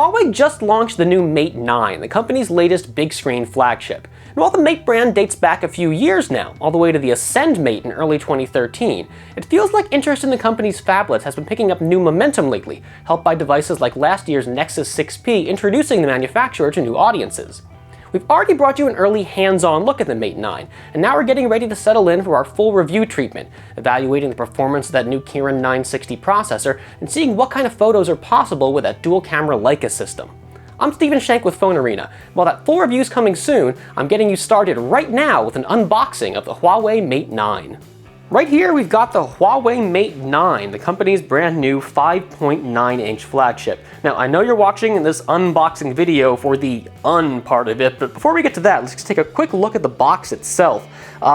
Huawei just launched the new Mate 9, the company's latest big screen flagship. And while the Mate brand dates back a few years now, all the way to the Ascend Mate in early 2013, it feels like interest in the company's phablets has been picking up new momentum lately, helped by devices like last year's Nexus 6P introducing the manufacturer to new audiences. We've already brought you an early hands-on look at the Mate 9, and now we're getting ready to settle in for our full review treatment, evaluating the performance of that new Kirin 960 processor and seeing what kind of photos are possible with that dual-camera Leica system. I'm Stephen Shank with PhoneArena. While that full review's coming soon, I'm getting you started right now with an unboxing of the Huawei Mate 9. Right here we've got the Huawei Mate 9, the company's brand new 5.9-inch flagship. Now I know you're watching this unboxing video for the part of it, but before we get to that, let's just take a quick look at the box itself.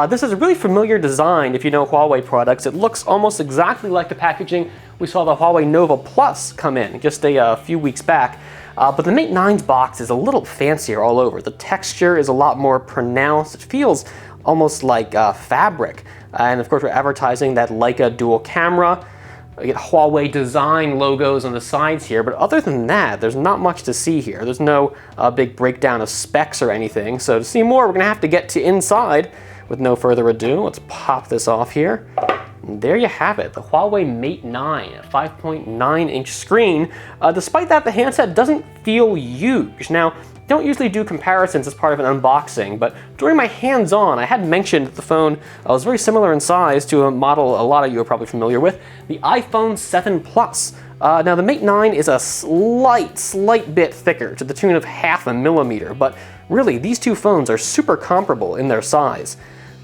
This is a really familiar design if you know Huawei products. It looks almost exactly like the packaging we saw the Huawei Nova Plus come in just a few weeks back. But the Mate 9's box is a little fancier all over. The texture is a lot more pronounced. It feels almost like fabric. And of course we're advertising that Leica dual camera. We get Huawei design logos on the sides here, but other than that, there's not much to see here. There's no big breakdown of specs or anything. So to see more, we're gonna have to get to inside. With no further ado, let's pop this off here. And there you have it, the Huawei Mate 9, a 5.9-inch screen. Despite that, the handset doesn't feel huge. Now, I don't usually do comparisons as part of an unboxing, but during my hands-on, I had mentioned that the phone was very similar in size to a model a lot of you are probably familiar with, the iPhone 7 Plus. Now, the Mate 9 is a slight bit thicker, to the tune of 0.5 millimeter, but really, these two phones are super comparable in their size.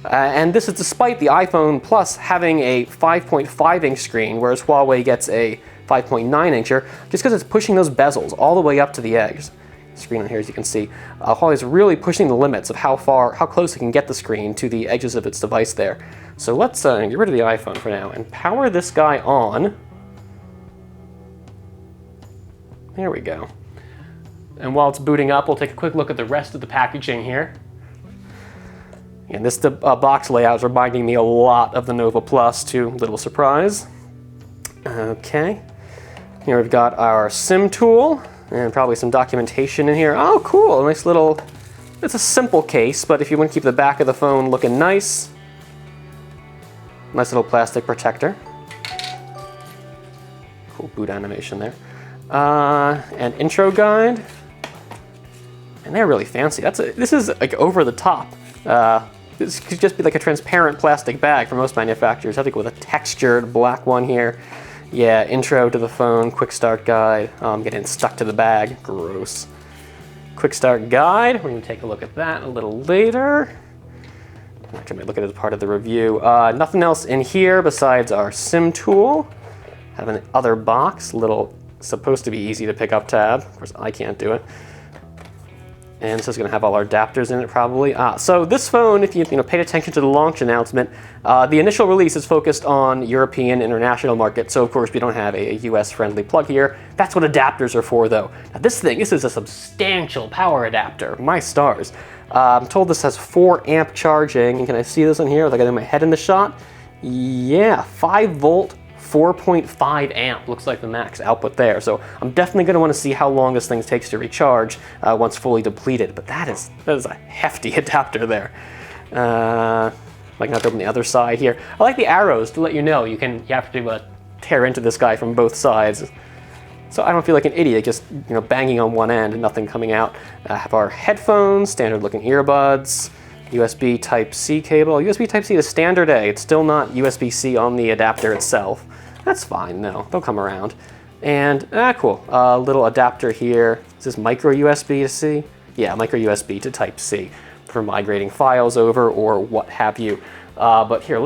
And this is despite the iPhone Plus having a 5.5-inch screen, whereas Huawei gets a 5.9-incher, just because it's pushing those bezels all the way up to the edge. Screen on here, as you can see, Huawei's really pushing the limits of how close it can get the screen to the edges of its device there. So let's get rid of the iPhone for now and power this guy on. There we go. And while it's booting up, we'll take a quick look at the rest of the packaging here. And this box layout is reminding me a lot of the Nova Plus, to little surprise. Okay, here we've got our SIM tool. And probably some documentation in here. Oh, cool, a nice little, it's a simple case, but if you want to keep the back of the phone looking nice, nice little plastic protector. Cool boot animation there. An intro guide. And they're really fancy. This is like over the top. This could just be like a transparent plastic bag for most manufacturers. I think with a textured black one here. Yeah, intro to the phone, quick start guide. Oh, I'm getting stuck to the bag, gross. Quick start guide, we're gonna take a look at that a little later. Actually, I might look at it as part of the review. Nothing else in here besides our SIM tool. Have an other box, little, supposed to be easy to pick up tab. Of course, I can't do it. And this is going to have all our adapters in it probably. So this phone, if you paid attention to the launch announcement, the initial release is focused on European international market. So of course we don't have a US friendly plug here. That's what adapters are for though. Now this is a substantial power adapter, my stars. I'm told this has 4 amp charging, and can I see this in here? Like I got my head in the shot? Yeah, 5 volt. 4.5 amp looks like the max output there. So I'm definitely going to want to see how long this thing takes to recharge once fully depleted. But that is a hefty adapter there. Like not to open the other side here. I like the arrows to let you know you have to tear into this guy from both sides. So I don't feel like an idiot just banging on one end and nothing coming out. Have our headphones, standard looking earbuds. USB Type-C cable. USB Type-C is standard A. It's still not USB-C on the adapter itself. That's fine, no, they'll come around. And, cool, little adapter here. Is this micro USB to C? Yeah, micro USB to Type-C for migrating files over or what have you. But here,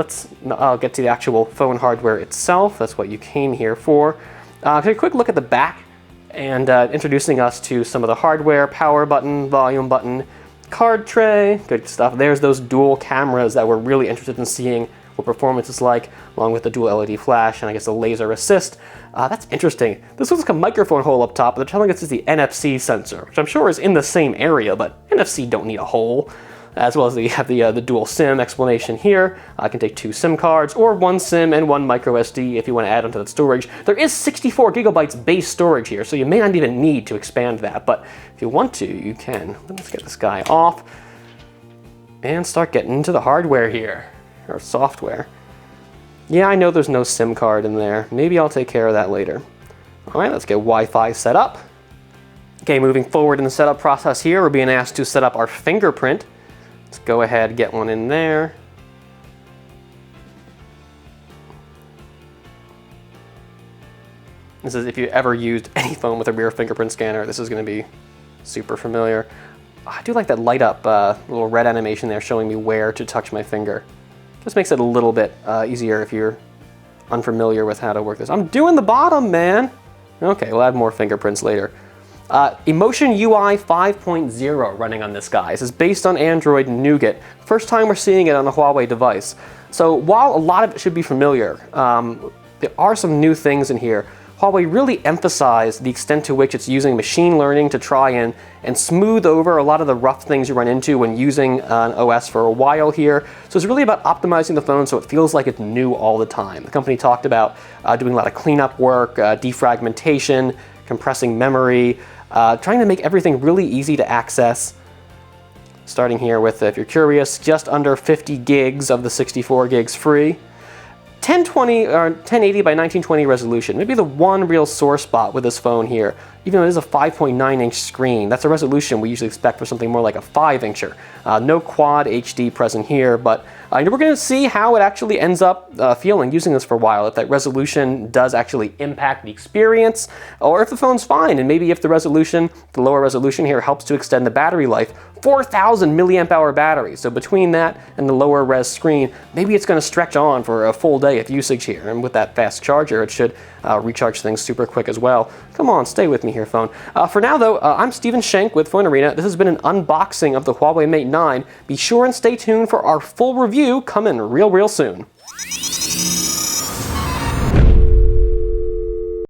I'll get to the actual phone hardware itself. That's what you came here for. Take a quick look at the back and introducing us to some of the hardware, power button, volume button, card tray, good stuff. There's those dual cameras that we're really interested in seeing what performance is like, along with the dual LED flash and I guess the laser assist. That's interesting. This looks like a microphone hole up top, but they're telling us it's the NFC sensor, which I'm sure is in the same area, but NFC don't need a hole. as well as you have the dual SIM explanation here. I can take 2 SIM cards, or 1 SIM and 1 micro SD if you want to add onto that storage. There is 64 gigabytes base storage here, so you may not even need to expand that, but if you want to, you can. Let's get this guy off and start getting into the hardware here, or software. Yeah, I know there's no SIM card in there. Maybe I'll take care of that later. All right, let's get Wi-Fi set up. Okay, moving forward in the setup process here, we're being asked to set up our fingerprint. Let's go ahead and get one in there. This is if you ever used any phone with a rear fingerprint scanner, this is going to be super familiar. I do like that light up little red animation there showing me where to touch my finger. Just makes it a little bit easier if you're unfamiliar with how to work this. I'm doing the bottom, man. Okay, we'll add more fingerprints later. Emotion UI 5.0 running on this guy. This is based on Android Nougat. First time we're seeing it on a Huawei device. So while a lot of it should be familiar, there are some new things in here. Huawei really emphasized the extent to which it's using machine learning to try and smooth over a lot of the rough things you run into when using an OS for a while here. So it's really about optimizing the phone so it feels like it's new all the time. The company talked about doing a lot of cleanup work, defragmentation, compressing memory, trying to make everything really easy to access. Starting here with, if you're curious, just under 50 gigs of the 64 gigs free. 1020 or 1080 by 1920 resolution. Maybe the one real sore spot with this phone here, even though it is a 5.9-inch screen, that's a resolution we usually expect for something more like a 5-incher. No quad HD present here, but we're going to see how it actually ends up feeling using this for a while, if that resolution does actually impact the experience, or if the phone's fine, and maybe if the resolution, the lower resolution here, helps to extend the battery life. 4,000 milliamp hour battery, so between that and the lower res screen, maybe it's going to stretch on for a full day of usage here, and with that fast charger, it should recharge things super quick as well. Come on, stay with me here, phone. For now though, I'm Steven Schenk with PhoneArena. This has been an unboxing of the Huawei Mate 9. Be sure and stay tuned for our full review coming real soon.